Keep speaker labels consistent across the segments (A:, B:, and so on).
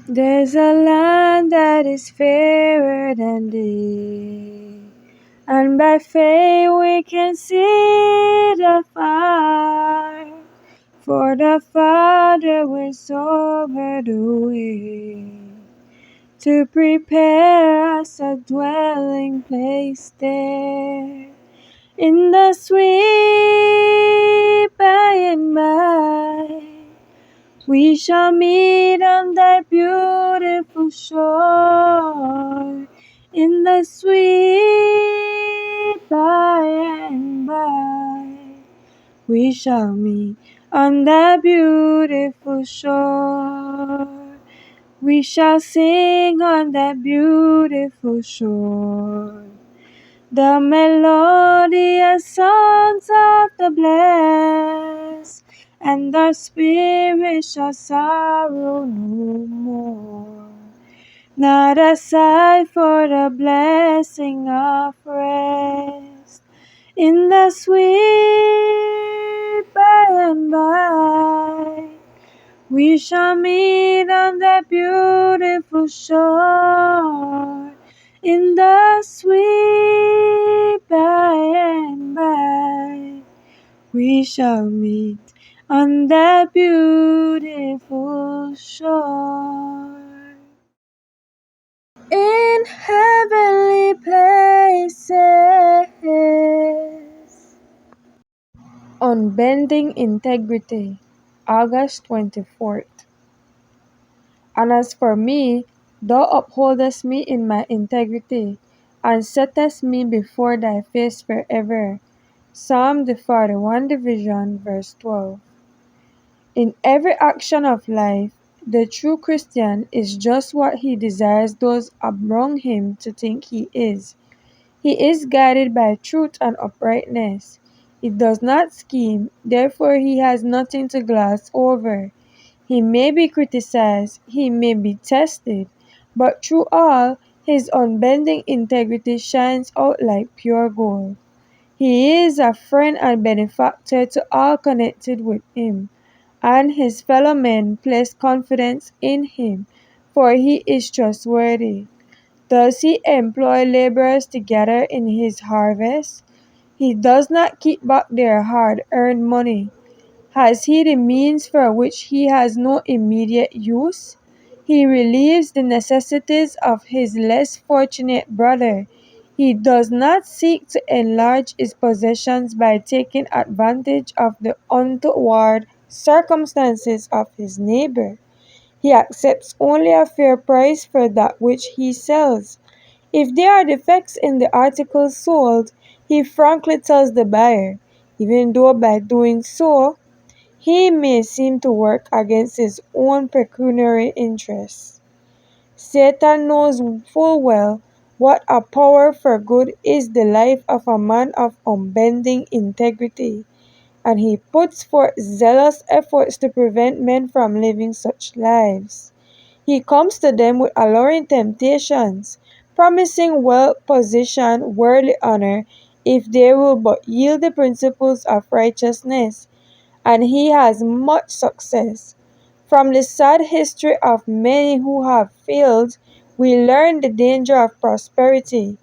A: There's a land that is fairer than day, and by faith we can see it afar. For the Father was over the way to prepare us a dwelling place there. In the sweet by and by, we shall meet on that beautiful shore. In the sweet by and by, we shall meet on that beautiful shore. We shall sing on that beautiful shore the melodious songs of the blessed, and our spirit shall sorrow no more. Not a sigh for the blessing of rest in the sweet by and by. We shall meet on that beautiful shore in the sweet by and by. We shall meet on that beautiful shore in heavenly places. Unbending Integrity, August 24th. And as for me, thou upholdest me in my integrity, and settest me before thy face forever. Psalm the 41 division, verse 12. In every action of life, the true Christian is just what he desires those around him to think he is. He is guided by truth and uprightness. He does not scheme, therefore he has nothing to gloss over. He may be criticized, he may be tested, but through all, his unbending integrity shines out like pure gold. He is a friend and benefactor to all connected with him, and his fellow men place confidence in him, for he is trustworthy. Does he employ laborers to gather in his harvest? He does not keep back their hard-earned money. Has he the means for which he has no immediate use? He relieves the necessities of his less fortunate brother. He does not seek to enlarge his possessions by taking advantage of the untoward circumstances of his neighbor. He accepts only a fair price for that which he sells. If there are defects in the articles sold, he frankly tells the buyer, even though by doing so, he may seem to work against his own pecuniary interests. Satan knows full well what a power for good is the life of a man of unbending integrity, and he puts forth zealous efforts to prevent men from living such lives. He comes to them with alluring temptations, promising wealth, position, worldly honor, if they will but yield the principles of righteousness, and he has much success. From the sad history of many who have failed, we learn the danger of prosperity.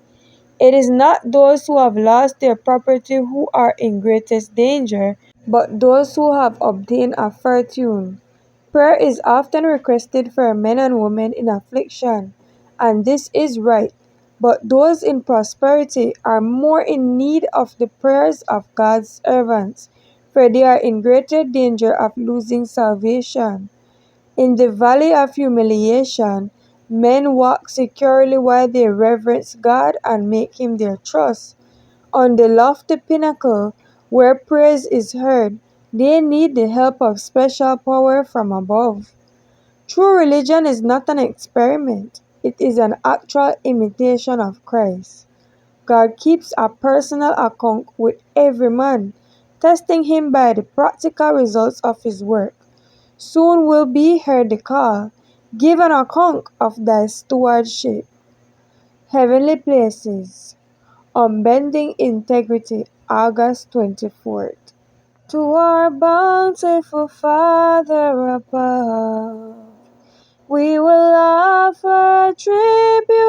A: It is not those who have lost their property who are in greatest danger, but those who have obtained a fortune. Prayer is often requested for men and women in affliction, and this is right. But those in prosperity are more in need of the prayers of God's servants, for they are in greater danger of losing salvation. In the valley of humiliation, men walk securely while they reverence God and make Him their trust. On the lofty pinnacle, where praise is heard, they need the help of special power from above. True religion is not an experiment, it is an actual imitation of Christ. God keeps a personal account with every man, testing him by the practical results of his work. Soon will be heard the call, give an account of thy stewardship. Heavenly Places, Unbending Integrity, August 24th. To our bountiful Father above, we will tribute